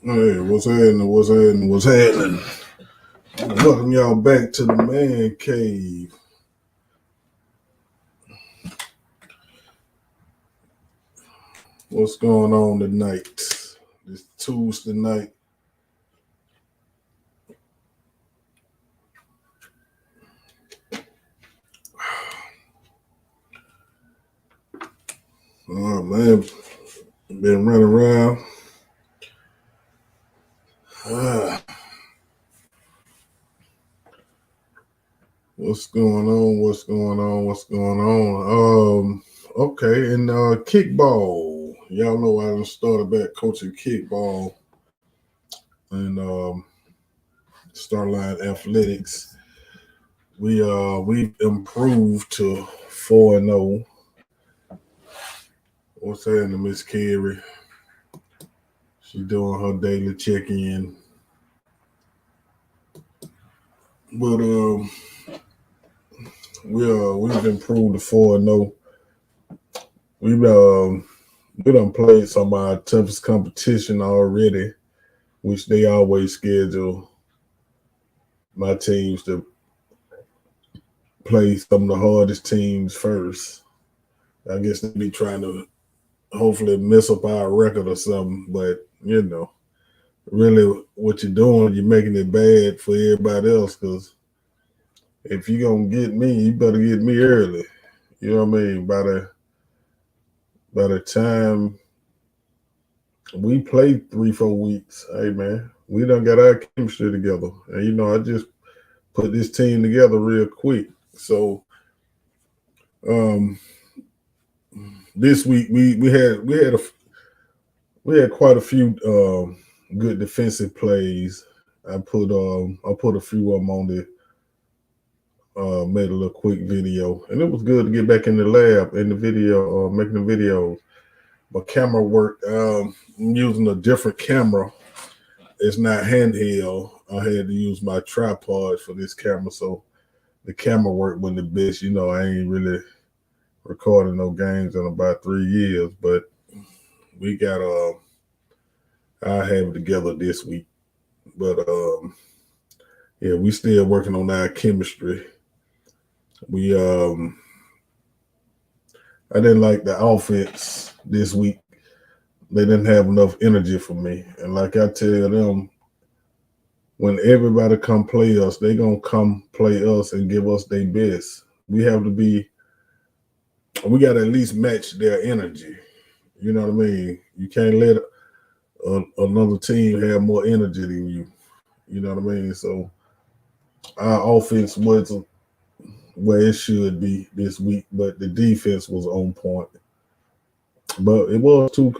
Hey, what's happening? What's happening? What's happening? Welcome y'all back to the man cave. What's going on tonight? This Tuesday night. Oh man, been running around. Ah, what's going on? What's going on? What's going on? Okay, and kickball. Y'all know I done started back coaching kickball and Starline Athletics. We've improved to 4-0. What's happening, Miss Carrie? She doing her daily check-in. But we've improved to 4-0. We done played some of our toughest competition already, which they always schedule my teams to play some of the hardest teams first. I guess they be trying to hopefully mess up our record or something, but really what you're doing, you're making it bad for everybody else because if you're gonna get me, you better get me early. You know what I mean? By the time we played 3-4 weeks, hey man, we done got our chemistry together. And I just put this team together real quick. So um this week we had quite a few good defensive plays. I put a few of them on the made a little quick video, and it was good to get back in the lab in the video, making the videos. My camera worked. I'm using a different camera. It's not handheld. I had to use my tripod for this camera, so the camera work wasn't the best. I ain't really recording no games in about 3 years, but we got I have it together this week. But yeah, we still working on our chemistry. We I didn't like the offense this week. They didn't have enough energy for me. And like I tell them, when everybody come play us, they gonna come play us and give us their best. We got to at least match their energy. You know what I mean? You can't let another team have more energy than you. You know what I mean? So our offense wasn't where it should be this week, but the defense was on point. But it was two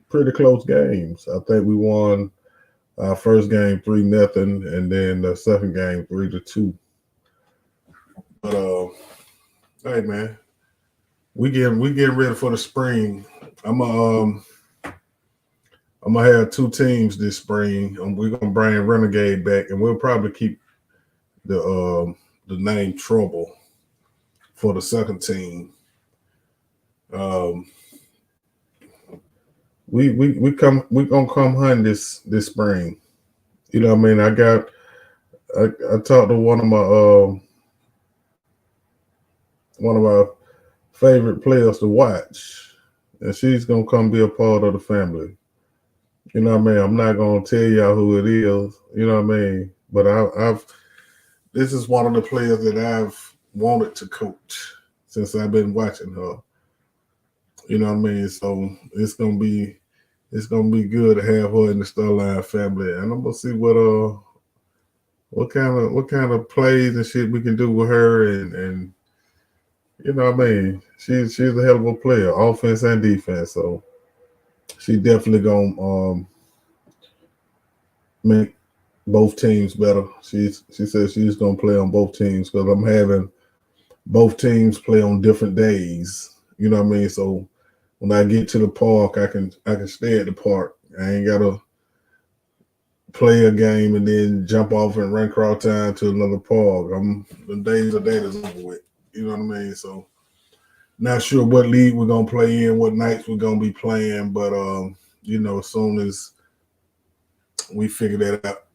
pretty close games. I think we won our first game 3-0, and then the second game 3-2. But hey man, we getting ready for the spring. I'm a I'm gonna have two teams this spring, and we're gonna bring Renegade back, and we'll probably keep the name Trouble for the second team. Um, we gonna come hunt this spring. You know what I mean? I talked to one of my favorite players to watch, and she's gonna come be a part of the family. You know what I mean? I'm not gonna tell y'all who it is. You know what I mean? But I've this is one of the players that I've wanted to coach since I've been watching her. You know what I mean? So it's gonna be good to have her in the Starline family, and I'm gonna see what kind of plays and shit we can do with her, and you know what I mean. She's a hell of a player, offense and defense. So she definitely gonna make both teams better. She said she's gonna play on both teams because I'm having both teams play on different days. You know what I mean? So when I get to the park, I can stay at the park. I ain't gotta play a game and then jump off and run across town to another park. The days of that is over with. You know what I mean? So not sure what league we're gonna play in, what nights we're gonna be playing, but as soon as we figure that out.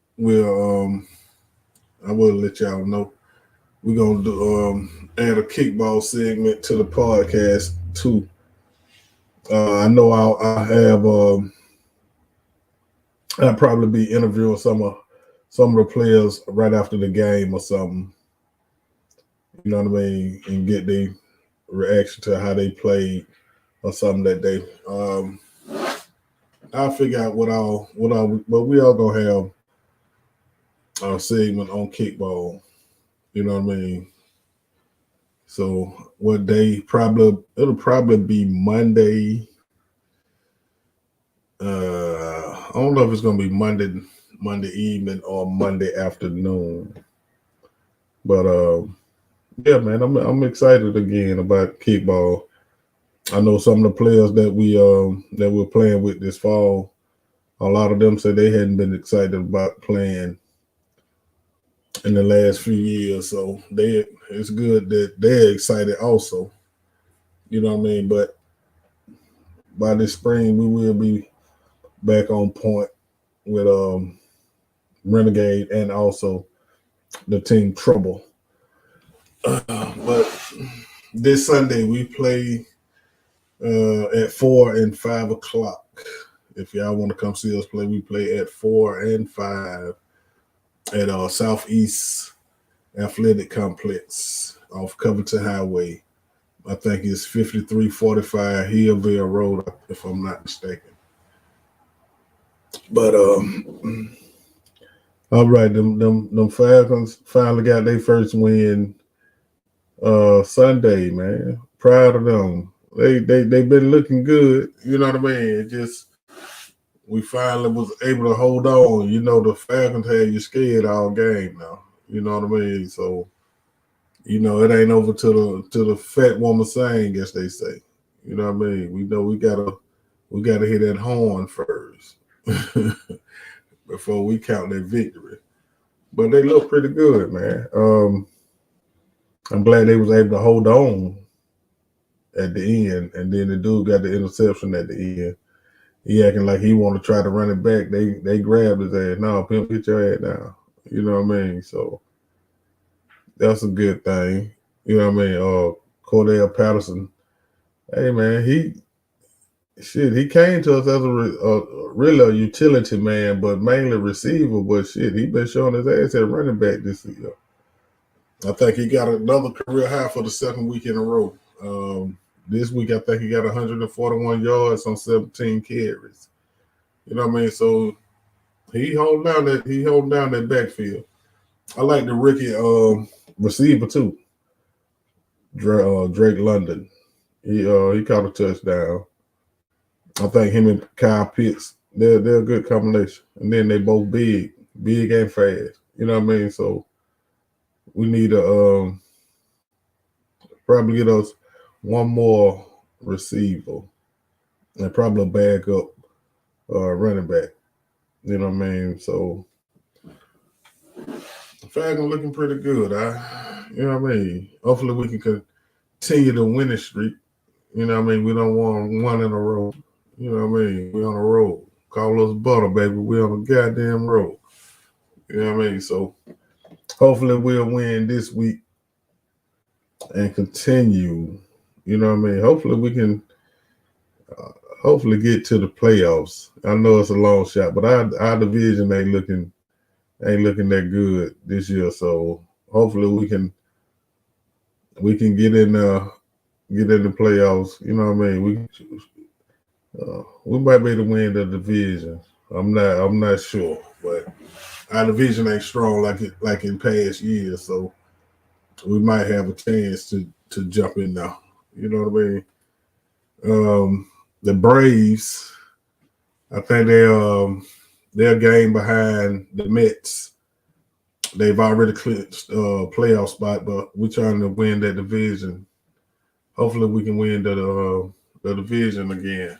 I will let y'all know. We're gonna do add a kickball segment to the podcast too. I know I'll have I'll probably be interviewing some of the players right after the game or something. You know what I mean, and get their reaction to how they played or something that day. I'll figure out but we all gonna have a segment on kickball. You know what I mean. So what day? It'll probably be Monday. I don't know if it's gonna be Monday evening or Monday afternoon. But yeah, man, I'm excited again about kickball. I know some of the players that we're playing with this fall. A lot of them said they hadn't been excited about playing in the last few years, so it's good that they're excited also. You know what I mean? But by this spring, we will be back on point with Renegade and also the team Trouble. But this Sunday we play at 4 and 5 o'clock. If y'all want to come see us play, we play at 4 and 5 at Southeast Athletic Complex off Covington Highway. I think it's 5345 Hillville Road, if I'm not mistaken. But all right, them Falcons finally got their first win Sunday, man. Proud of them. They've been looking good. You know what I mean? Just we finally was able to hold on. You know, the Falcons had you scared all game now. You know what I mean? So, you know, it ain't over to the fat woman saying, as they say. You know what I mean? We know we gotta hit that horn first before we count that victory. But they look pretty good, man. I'm glad they was able to hold on at the end, and then the dude got the interception at the end. He acting like he want to try to run it back. They grabbed his ass. No, pimp, get your ass down. You know what I mean? So that's a good thing. You know what I mean? Cordell Patterson. Hey man, he came to us as really a utility man, but mainly receiver. But shit, he been showing his ass at running back this year. I think he got another career high for the second week in a row. This week, I think he got 141 yards on 17 carries. You know what I mean? So he holding down that backfield. I like the rookie receiver too, Drake London. He caught a touchdown. I think him and Kyle Pitts, they're a good combination. And then they both big and fast. You know what I mean? So we need to probably get us one more receiver and probably a backup running back. You know what I mean? So Falcons looking pretty good. You know what I mean? Hopefully we can continue the winning streak. You know what I mean? We don't want one in a row. You know what I mean? We on a roll. Call us butter, baby. We on a goddamn roll. You know what I mean? So hopefully we'll win this week and continue. You know what I mean? Hopefully we can get to the playoffs. I know it's a long shot, but our division ain't looking that good this year. So hopefully we can get in the playoffs. You know what I mean? We might be able to win the division. I'm not sure, but our division ain't strong like in past years. So we might have a chance to jump in now. You know what I mean? The Braves, I think they're a game behind the Mets. They've already clinched playoff spot, but we're trying to win that division. Hopefully, we can win the division again.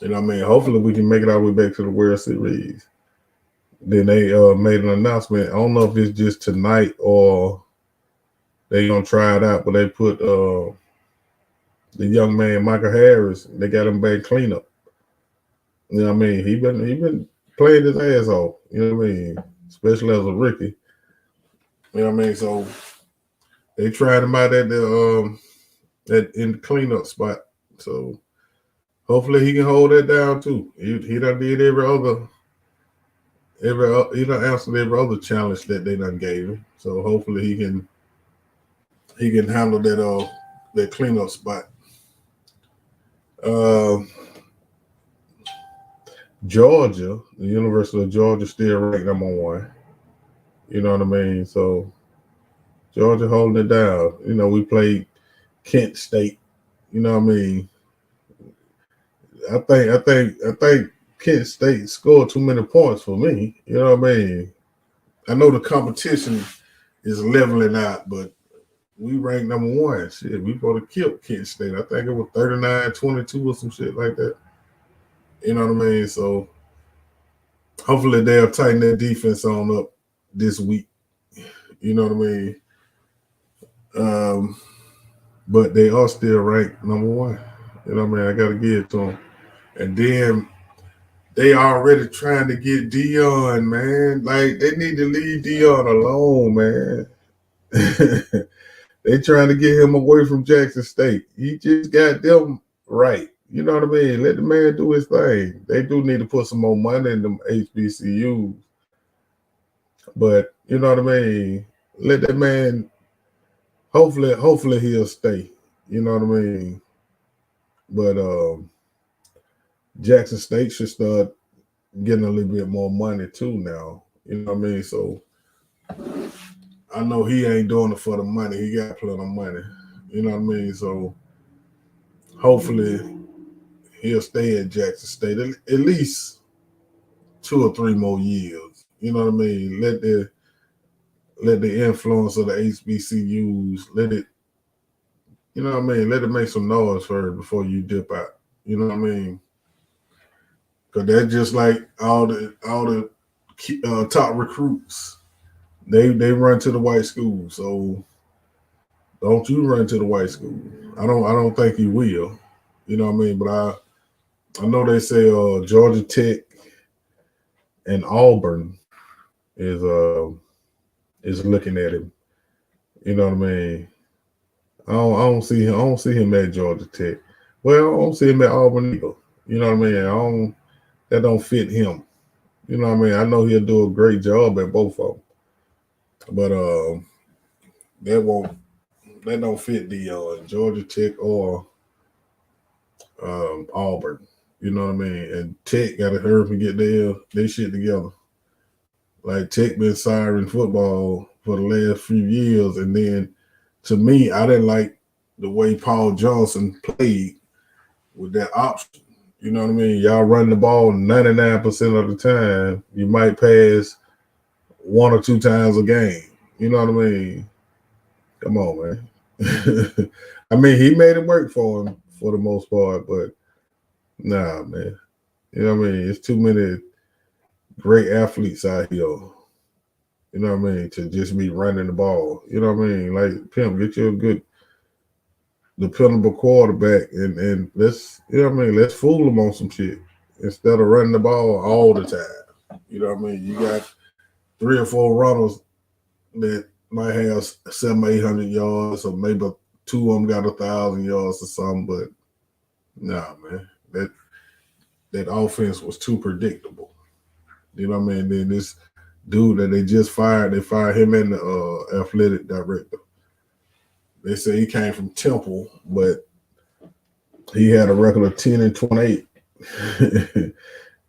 You know what I mean? Hopefully, we can make it our way back to the World Series. Then they made an announcement. I don't know if it's just tonight or they gonna try it out, but they put the young man Michael Harris. They got him back cleanup. You know what I mean? He been playing his ass off. You know what I mean? Especially as a rookie. You know what I mean? So they tried him out at in the cleanup spot. So hopefully he can hold that down too. He done did he done answered every other challenge that they done gave him. So hopefully he can handle that cleanup spot. Uh, Georgia, the University of Georgia, still ranked #1. You know what I mean? So Georgia holding it down. You know, we played Kent State. You know what I mean? I think Kent State scored too many points for me. You know what I mean? I know the competition is leveling out, but we ranked #1. Shit, we supposed to kill Kent State. I think it was 39-22 or some shit like that. You know what I mean? So hopefully they'll tighten their defense on up this week. You know what I mean? But they are still ranked #1. You know what I mean? I got to give it to them. And then they already trying to get Dion, man. Like, they need to leave Dion alone, man. They trying to get him away from Jackson State. He just got them right. You know what I mean? Let the man do his thing. They do need to put some more money in them HBCUs. But you know what I mean? Let that man hopefully he'll stay. You know what I mean? But Jackson State should start getting a little bit more money too now. You know what I mean? So I know he ain't doing it for the money. He got plenty of money. You know what I mean? So hopefully he'll stay at Jackson State at least 2 or 3 more years. You know what I mean? Let the influence of the HBCUs you know what I mean? Let it make some noise first before you dip out. You know what I mean? Because that's just like all the top recruits. They run to the white school. So don't you run to the white school. I don't think you will. You know what I mean? But I know they say Georgia Tech and Auburn is looking at him. You know what I mean? I don't see him at Georgia Tech. Well, I don't see him at Auburn either. You know what I mean? That don't fit him. You know what I mean? I know he'll do a great job at both of them, but that don't fit the Georgia Tech or Auburn. You know what I mean? And Tech got to hurry up and get their shit together. Like Tech been siren football for the last few years, and then to me, I didn't like the way Paul Johnson played with that option. You know what I mean? Y'all run the ball 99% of the time. You might pass 1 or 2 times a game. You know what I mean? Come on, man. I mean, he made it work for him for the most part, but nah, man. You know what I mean? It's too many great athletes out here. You know what I mean? To just be running the ball. You know what I mean? Like, Pimp, get you a good, dependable quarterback and let's, you know what I mean? Let's fool them on some shit instead of running the ball all the time. You know what I mean? You got 3 or 4 runners that might have 700-800 yards, or maybe 2 of them got 1,000 yards or something. But nah, man, that offense was too predictable. You know what I mean? Then this dude that they just fired, they fired him and the athletic director. They say he came from Temple, but he had a record of 10-28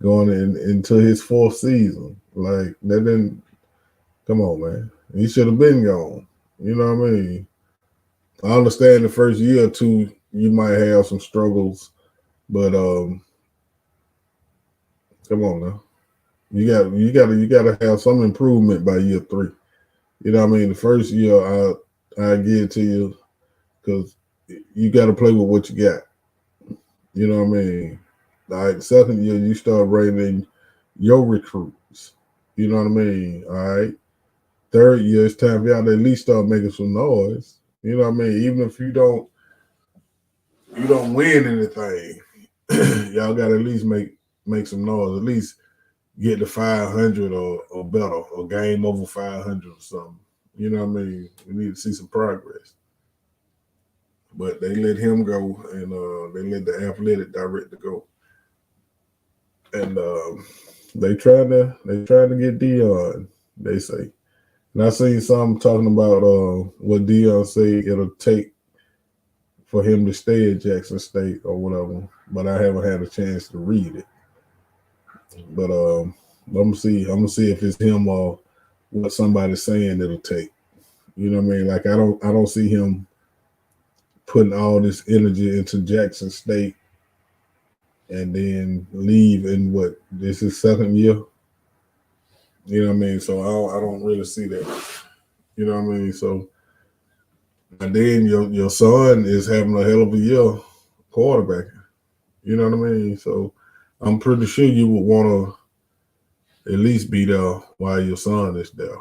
going into his 4th season. Like, that didn't. Come on, man. He should have been gone. You know what I mean? I understand the first year or two you might have some struggles, but come on now. You gotta have some improvement by year 3. You know what I mean? The first year I give it to you because you gotta play with what you got. You know what I mean? Like, second year you start bringing your recruits. You know what I mean? All right. Third year it's time for y'all to at least start making some noise. You know what I mean? Even if you don't win anything, y'all gotta at least make some noise. At least get to 500 or better, or game over 500 or something. You know what I mean? We need to see some progress. But they let him go, and they let the athletic director go, and they trying to get Dion. They say, and I seen some talking about what Dion say it'll take for him to stay at Jackson State or whatever. But I haven't had a chance to read it. But I'm gonna see. I'm gonna see if it's him or what somebody's saying it'll take. You know what I mean? Like I don't see him putting all this energy into Jackson State and then leave in what this is second year. You know what I mean? So I don't really see that. You know what I mean? So and then your son is having a hell of a year quarterback. You know what I mean? So I'm pretty sure you would want to at least be there while your son is there.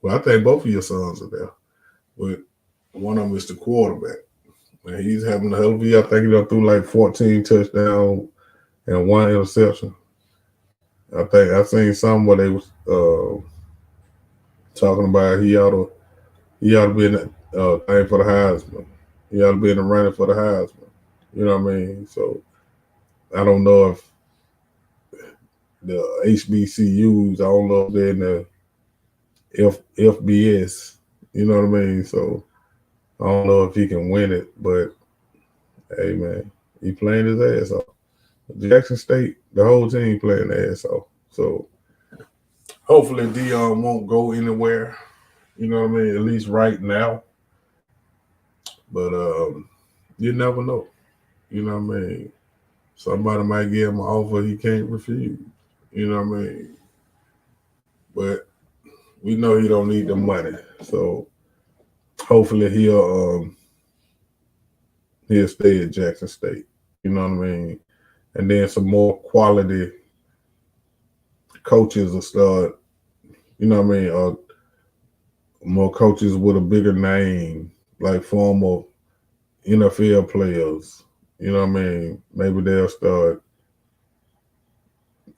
Well, I think both of your sons are there, but one of them is the quarterback. And he's having a hell of a year. I think he done threw like 14 touchdowns and one interception. I seen some where they was talking about he ought to be in the thing for the Heisman. He ought to be in the running for the Heisman. You know what I mean? So I don't know if the HBCUs. I don't know if they're in the FBS. You know what I mean? So I don't know if he can win it, but hey man, he playing his ass off. Jackson State, the whole team playing their ass off. So hopefully Dion won't go anywhere. You know what I mean? At least right now. But you never know. You know what I mean? Somebody might give him an offer he can't refuse. You know what I mean? But we know he don't need the money. So hopefully he'll stay at Jackson State. You know what I mean? And then some more quality coaches will start, you know what I mean, more coaches with a bigger name, like former NFL players. You know what I mean? Maybe they'll start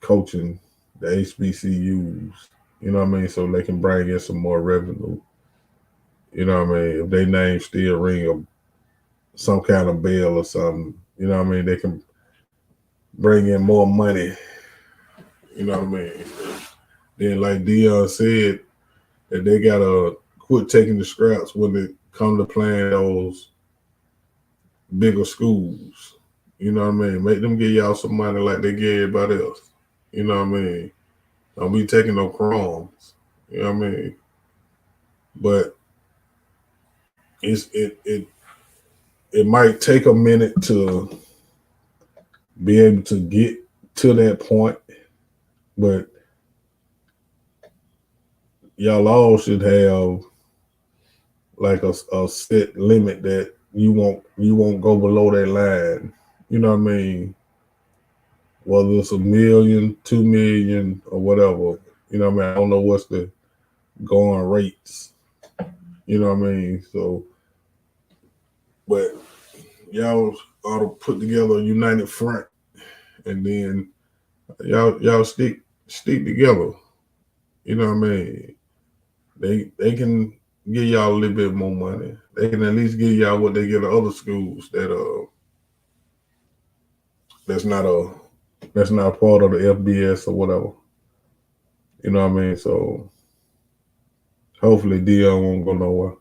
coaching the HBCUs. You know what I mean? So they can bring in some more revenue. You know what I mean? If they name still ring some kind of bell or something, you know what I mean? They can bring in more money. You know what I mean? Then, like Dion said, that they gotta quit taking the scraps when it come to playing those bigger schools. You know what I mean? Make them give y'all some money like they give everybody else. You know what I mean? Don't be taking no crumbs. You know what I mean? But it might take a minute to be able to get to that point, but y'all all should have like a set limit that you won't go below that line. You know what I mean? Whether it's 1 million, 2 million, or whatever. You know what I mean? I don't know what's the going rates. You know what I mean? So, but y'all ought to put together a united front, and then y'all stick together. You know what I mean? They can give y'all a little bit more money. They can at least give y'all what they get at other schools that's not a that's not part of the FBS or whatever. You know what I mean? So hopefully Dion won't go nowhere,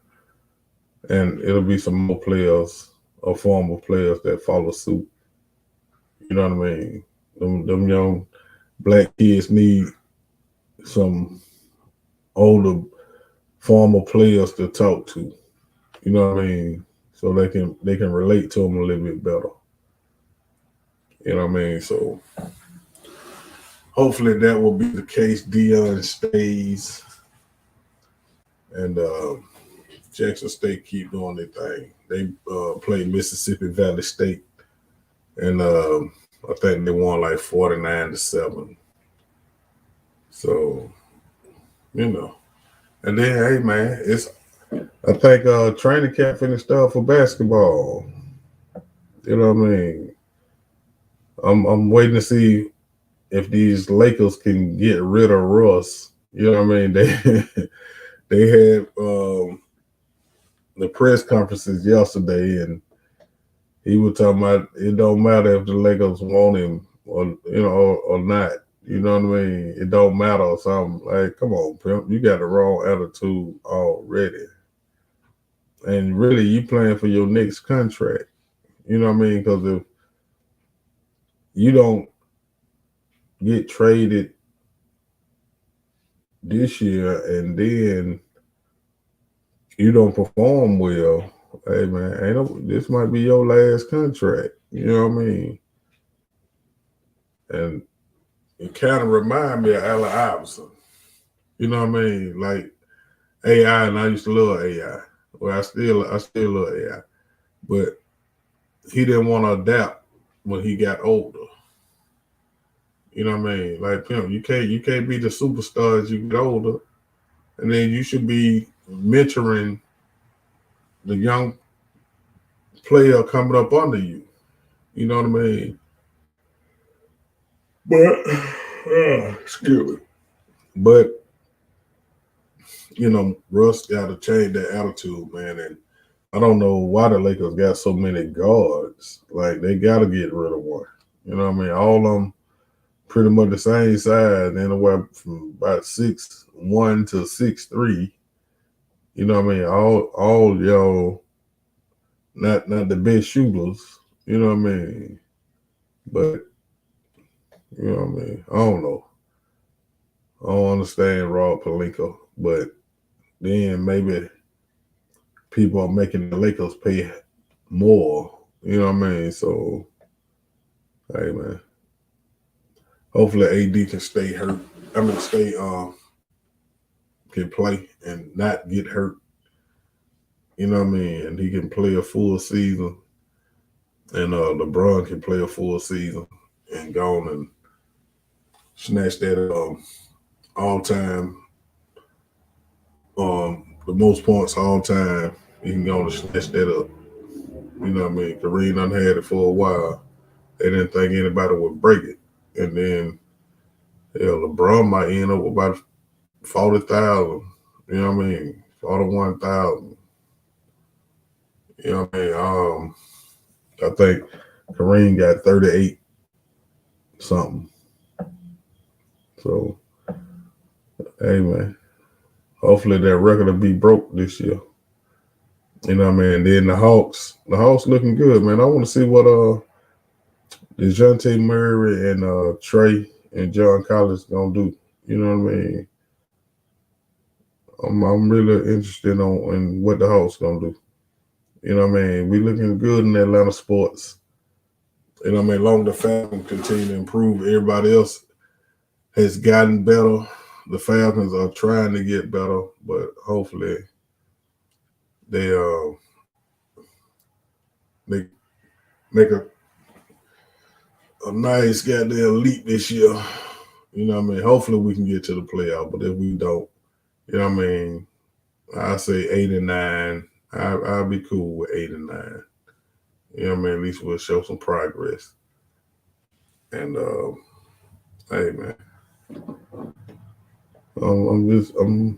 and it'll be some more players or former players that follow suit. You know what I mean? Them young black kids need some older former players to talk to. You know what I mean? So they can relate to them a little bit better. You know what I mean? So hopefully that will be the case. Dion stays, and Jackson State keep doing their thing. They play Mississippi Valley State, and I think they won like 49-7. So you know, and then hey man, it's I think training camp finished up for basketball. You know what I mean? I'm waiting to see if these Lakers can get rid of Russ, you know what I mean? They had the press conferences yesterday, and he was talking about it don't matter if the Lakers want him or not. You know what I mean? It don't matter or something. Like, come on, pimp, you got the wrong attitude already. And really, you playing for your next contract. You know what I mean? Because if you don't get traded this year and then you don't perform well, hey man, this might be your last contract. You know what I mean? And it kind of remind me of Allen Iverson. You know what I mean? Like AI, and I used to love AI. Well, I still love AI, but he didn't want to adapt when he got older. You know what I mean? Like him, you can't be the superstar as you get older, and then you should be mentoring the young player coming up under you. You know what I mean? But excuse me. But Russ got to change that attitude, man. And I don't know why the Lakers got so many guards. Like they got to get rid of one. You know what I mean? All of them pretty much the same size, anywhere from about 6'1" to 6'3". You know what I mean? All y'all not the best shooters. You know what I mean? But you know what I mean? I don't know. I don't understand Rob Pelinka, but then maybe people are making the Lakers pay more. You know what I mean? So, hey man, hopefully AD can stay hurt. I mean, can play and not get hurt. You know what I mean? And he can play a full season, and LeBron can play a full season and go on and snatch that all time the most points all time. He can go on and snatch that up. You know what I mean? Kareem done had it for a while. They didn't think anybody would break it. And then LeBron might end up with about 40,000. You know what I mean? 41,000. You know what I mean? I think Kareem got 38 something. So, hey man, hopefully that record will be broke this year. You know what I mean? And then the Hawks looking good, man. I want to see what DeJounte Murray and Trey and John Collins gonna do. You know what I mean? I'm really interested in what the Hawks gonna do. You know what I mean? We looking good in Atlanta sports. You know what I mean? Long the Falcons continue to improve. Everybody else has gotten better. The Falcons are trying to get better, but hopefully they they make a nice goddamn leap this year. You know what I mean? Hopefully we can get to the playoff, but if we don't, you know what I mean? I say 8 and 9. I'll be cool with 8 and 9. You know what I mean? At least we'll show some progress. And hey man, I'm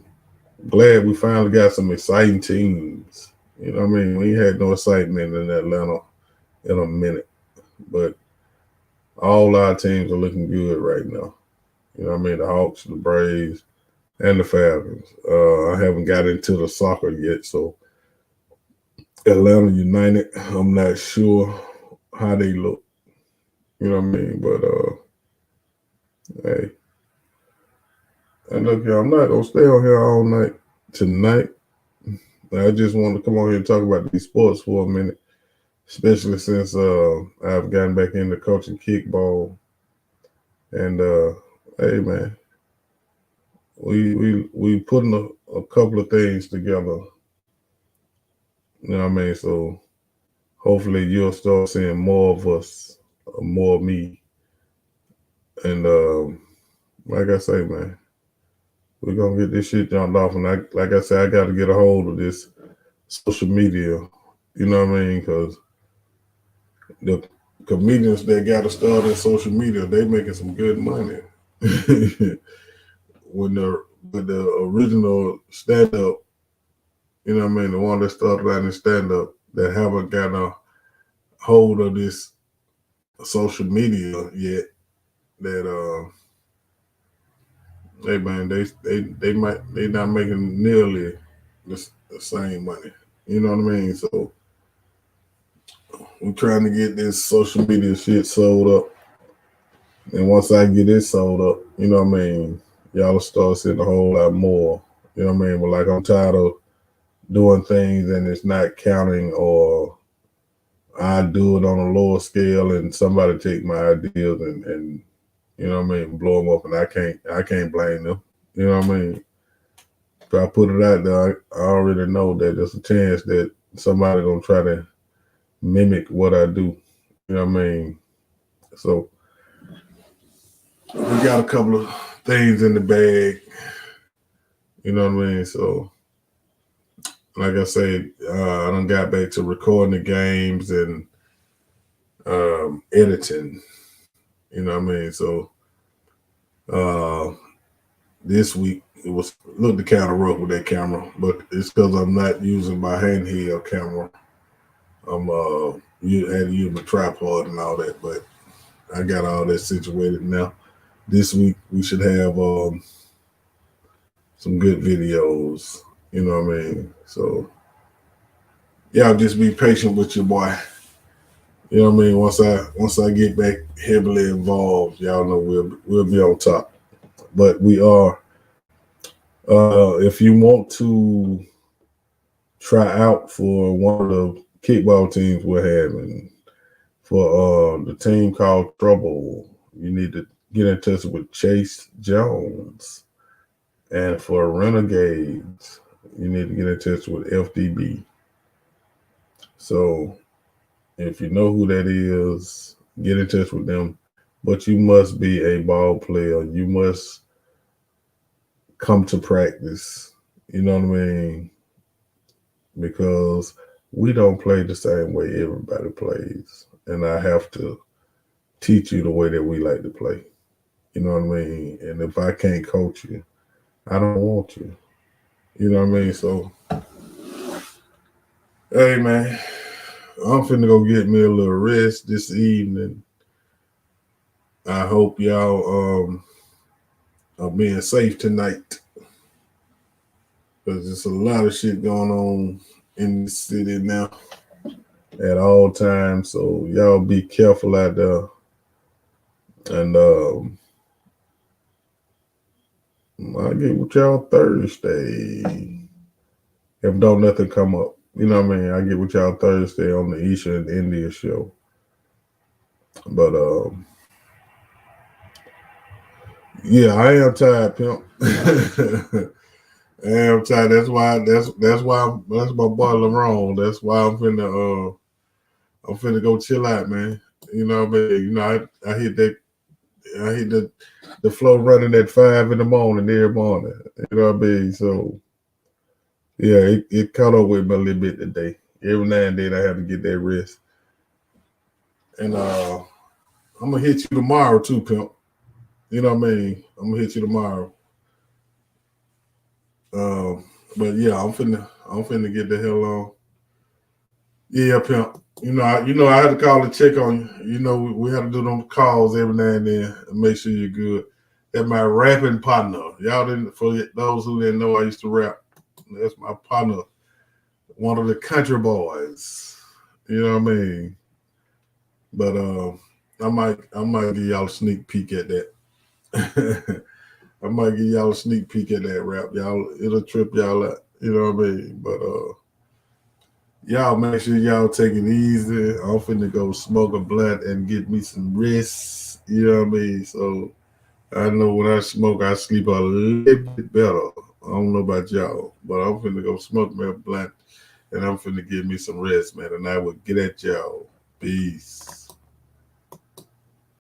glad we finally got some exciting teams. You know what I mean? We had no excitement in Atlanta in a minute, but all our teams are looking good right now. You know what I mean? The Hawks, the Braves, and the Falcons. I haven't got into the soccer yet, so Atlanta United, I'm not sure how they look. You know what I mean? But hey, and look, y'all, I'm not gonna stay on here all night tonight. I just want to come on here and talk about these sports for a minute, especially since I've gotten back into coaching kickball. And hey, man, we putting a couple of things together. You know what I mean? So hopefully you'll start seeing more of us, more of me. And like I say, man, we're gonna get this shit jumped off. And like I said, I got to get a hold of this social media. You know what I mean? Because the comedians that got to start in social media, they making some good money. when the with the original stand up, you know what I mean, the one that started out in stand up that haven't got a hold of this social media yet, that hey man, they not making nearly the same money. You know what I mean? So I'm trying to get this social media shit sold up. And once I get it sold up, you know what I mean, y'all will start seeing a whole lot more. You know what I mean? But like I'm tired of doing things and it's not counting, or I do it on a lower scale and somebody take my ideas and you know what I mean, blow them up, and I can't blame them. You know what I mean? If I put it out there, I already know that there's a chance that somebody gonna try to mimic what I do. You know what I mean? So we got a couple of things in the bag. You know what I mean? So like I said, I done got back to recording the games and editing. You know what I mean? So uh, this week it was looked kind of rough with that camera, but it's because I'm not using my handheld camera. I'm you had to use my tripod and all that, but I got all that situated now. This week we should have some good videos. You know what I mean? So y'all just be patient with your boy. You know what I mean? Once I get back heavily involved, y'all know we'll be on top. But we are. If you want to try out for one of the kickball teams we're having, for the team called Trouble, you need to get in touch with Chase Jones. And for Renegades, you need to get in touch with FDB. So if you know who that is, get in touch with them. But you must be a ball player. You must come to practice. You know what I mean? Because we don't play the same way everybody plays. And I have to teach you the way that we like to play. You know what I mean? And if I can't coach you, I don't want you. You know what I mean? So, hey, man, I'm finna go get me a little rest this evening. I hope y'all are being safe tonight, because there's a lot of shit going on in the city now at all times. So y'all be careful out there. And I'll get with y'all Thursday. If don't nothing come up. You know what I mean? I get with y'all Thursday on the Isha and India show. But yeah, I am tired, pimp. I am tired. That's my boy LaRon. That's why I'm finna go chill out, man. You know what I mean? You know, I hit the flow running at 5 in the morning every morning. You know what I mean? So yeah, it caught up with me a little bit today. Every now and then I have to get that rest. And I'm gonna hit you tomorrow too, pimp. You know what I mean? I'm gonna hit you tomorrow. But yeah, I'm finna get the hell on. Yeah, pimp. I had to call and check on you. You know, we had to do them calls every now and then and make sure you're good. That's my rapping partner. Y'all didn't, for those who didn't know, I used to rap. That's my partner, one of the country boys. You know what I mean? But I might give y'all a sneak peek at that. I might give y'all a sneak peek at that rap. It'll trip y'all out. You know what I mean? But y'all make sure y'all take it easy. I'm finna go smoke a blunt and get me some rest. You know what I mean? So I know when I smoke, I sleep a little bit better. I don't know about y'all, but I'm finna go smoke me a blunt and I'm finna get me some rest, man. And I will get at y'all. Peace.